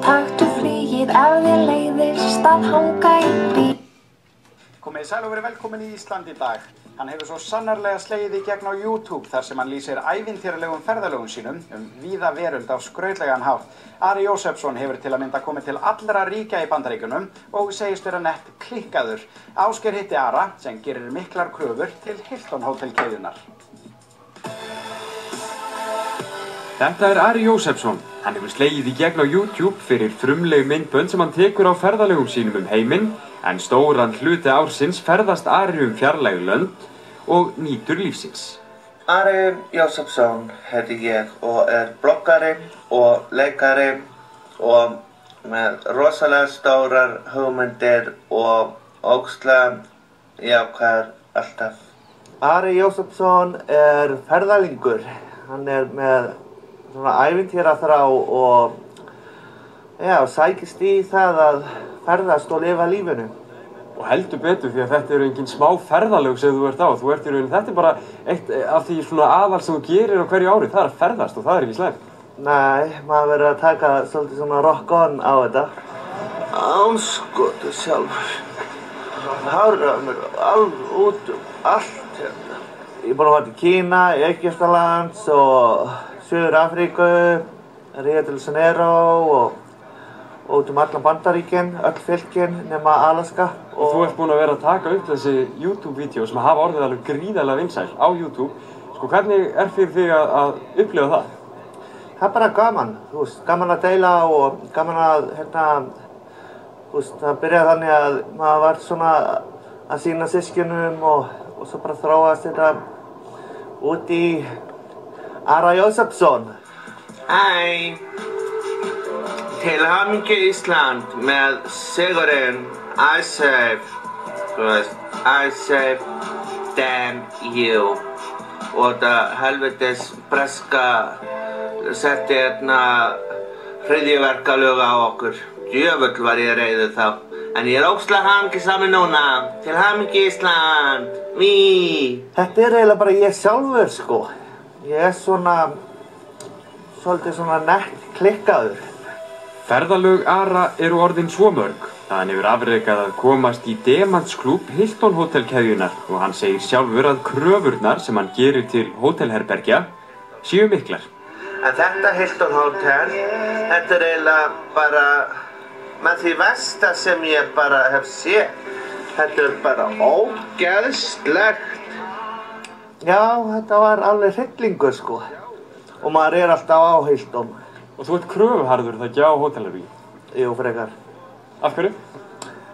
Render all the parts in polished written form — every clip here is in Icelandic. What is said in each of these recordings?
taktu flugið ef þér leiðist að hanga í bíl. Komið sæl og verið velkomin í Ísland í dag. Hann hefur svo sannarlega slegið í gegn á YouTube þar sem hann lýsir ævintýralegum ferðalögum sínum víða veröld á skrautlegan hátt. Ari Jósefsson hefur til að mynda komið til allra ríkja í Bandaríkjunum og segist vera nett klikkaður. Ásgeir hitti Ara sem gerir miklar kröfur til Hilton hótelkeðjunnar. Þetta Ari Jósefsson. Hann hefur slegið í gegn á YouTube fyrir frumleg myndbönd sem hann tekur á ferðalögum sínum heiminn, en stóran hluti ársins ferðast Ari fjarlæg lönd og nýtur lífsins. Ari Jósefsson heiti ég og bloggari og leikari og með rosalega stórar hugmyndir og ógeðslega jákvæður alltaf. Ari Jósefsson ferðalingur. Hann með svona ævintýraþrá og sækist í það að ferðast og lifa lífinu. Og heldur betur því að þetta engin smá ferðalög sem þú ert á. Þú ert í rauninni, þetta bara eitt af því svona aðal sem þú gerir á hverju ári. Það að ferðast og það ekki slæmt. Nei, maður verður að taka svolítið svona rock on á þetta. Ánskotu sjálfur. Hárað mér alveg út allt hérna. Ég er búinn að fara til Kína, Egyptalands og Suður-Afríku, Rio de Janeiro og út allan Bandaríkin, öll fylkin nema Alaska. Og þú ert búinn að vera að taka upp þessi YouTube-vídeó sem hafa orðið alveg gríðarlega vinsæl á YouTube. Sko, hvernig fyrir þig að upplifa það? Það bara gaman, gaman að deila og gaman að, það byrjaði þannig að maður var svona að sýna systkinum og svo bara þróast þetta út í Ara Jósefsson. Hæ! Til hamingju Ísland með sigurinn iSafe, iSafe, damn you. Og það helvitis breska setti hryðjuverkalög á okkur. Djöfull var ég reiður þá. En ég ógeðslega hamingjusamur núna. Til hamingju Ísland, Þetta eiginlega bara ég sjálfur sko. Ég svolítið svona nett klikkaður. Ferðalög Ara eru orðin svo mörg að hann hefur afrekað að komast í Demantsklúbb Hilton hótelkeðjunnar og hann segir sjálfur að kröfurnar sem hann gerir til hótelherbergja séu miklar. En þetta Hilton hótel, þetta eiginlega bara með því versta sem ég bara hef séð. Þetta bara ógeðslegt. Já, þetta var alveg hryllingur sko. Og maður alltaf á Hilton. Og þú ert kröfuharður það ekki á hótelherbergi? Jú, frekar. Af hverju?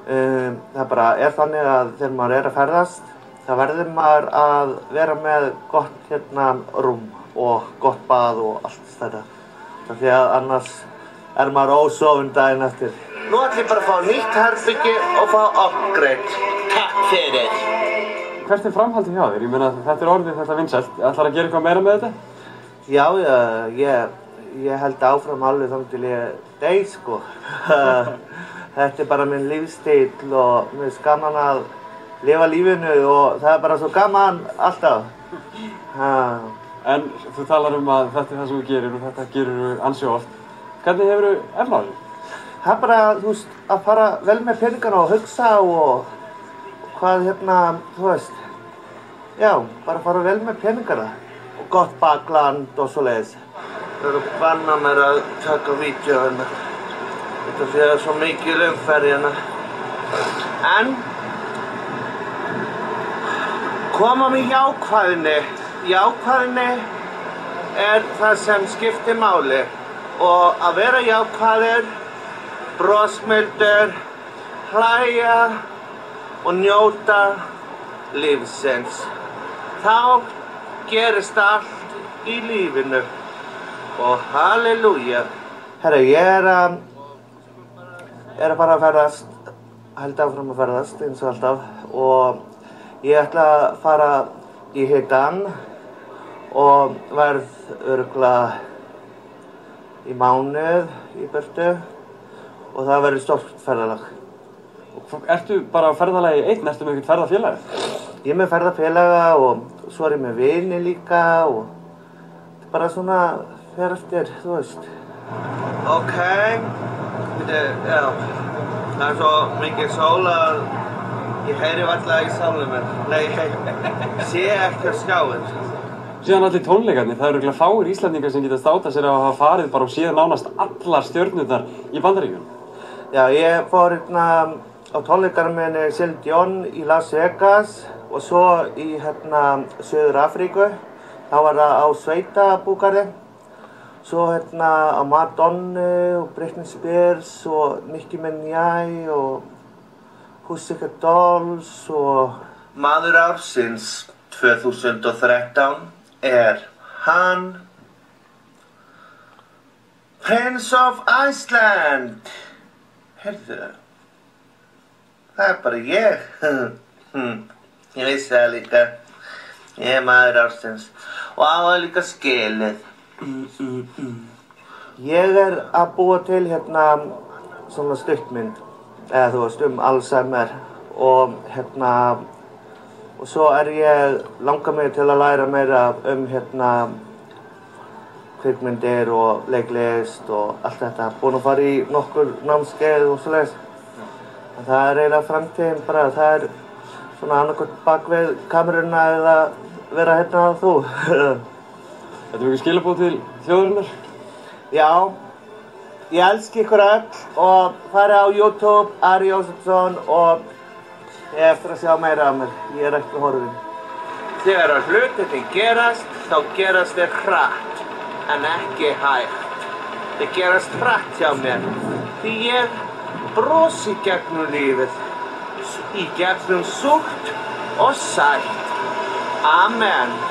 Það bara þannig að þegar maður að ferðast, það verður maður að vera með gott rúm og gott bað og allt þetta. Því að annars maður ósofinn daginn eftir. Nú ætlum ég bara að fá nýtt herbyggi og fá upgrade. Takk fyrir. Hvert framhaldið hjá þér? Ég meina þetta orðið þetta vinsælt. Ætlarðu að gera eitthvað meira með þetta? Já, ég held áfram alveg þannig til ég dey sko. Þetta bara minn lífsstíll og mér finnst gaman að lifa lífinu og það bara svo gaman alltaf. En þú talar að þetta það sem þú gerir og þetta gerir þú ansi oft. Hvernig hefurðu efni á þessu? Það bara, að fara vel með peningana og hugsa og hvað já, bara fara vel með peningana og gott bakland og svoleiðis. Það eru að banna mér að taka vídeo hérna. Þetta því að svo mikil umferð hérna. En koma með jákvæðinni. Jákvæðinni það sem skiptir máli. Og að vera jákvæður, brosmildur, hlæja og njóta lífsins. Þá gerist allt í lífinu. Og halleluja. Herra, ég að fara að ferðast, held áfram að ferðast eins og alltaf og ég ætla að fara í hitan og verð örugglega í mánuð í burtu og það verður stórt ferðalag. Ertu bara á ferðalagi einn? Ertu með eitthvað ferðafélag? Ég er með ferðafélaga og svo er ég með vini líka og þetta er bara svona fer eftir, þú veist. Ok, Já, það svo mikið sól að ég heyri varla í sjálfum mér. Nei, ég sé ekki á skjáinn. Síðan allir tónleikarnir, það eru örugglega fáir Íslendingar sem geta státað sér að hafa farið bara og séð nánast allar stjörnurnar í Bandaríkjunum. Já, ég fór á tónleikarnir minni Celine Dion í Las Vegas og svo í Suður Afríku. Þá var það á sveitabúgarði. Svo á Madonna og Britney Spears og Nicki Minaj og Pussycat Dolls og... Maður ársins 2013 hann Prince of Iceland. Heyrðu, það bara ég. Ég vissi það líka. Ég maður ársins og á það líka skilið. Ég að búa til svona stuttmynd, eða þú veist Alzheimer og og svo ég langar mig til að læra meira kvikmyndir og leiklist og allt þetta. Búinn að fara í nokkur námskeið og svoleiðis. En það eiginlega framtíðin bara, það svona annarkvort bak við kameruna eða vera að þú. Þetta er ekki skilaboð til þjóðarinnar? Já, ég elski ykkur öll og fara á YouTube, Ari Jósefsson og ég eftir að sjá meira af mér. Ég ekki horfinn. Þegar hlutirnir gerast, þá gerast þeir hratt, en ekki hægt. Þeir gerast hratt hjá mér, því ég brosi gegnum lífið, í gegnum súrt og sætt. Amen.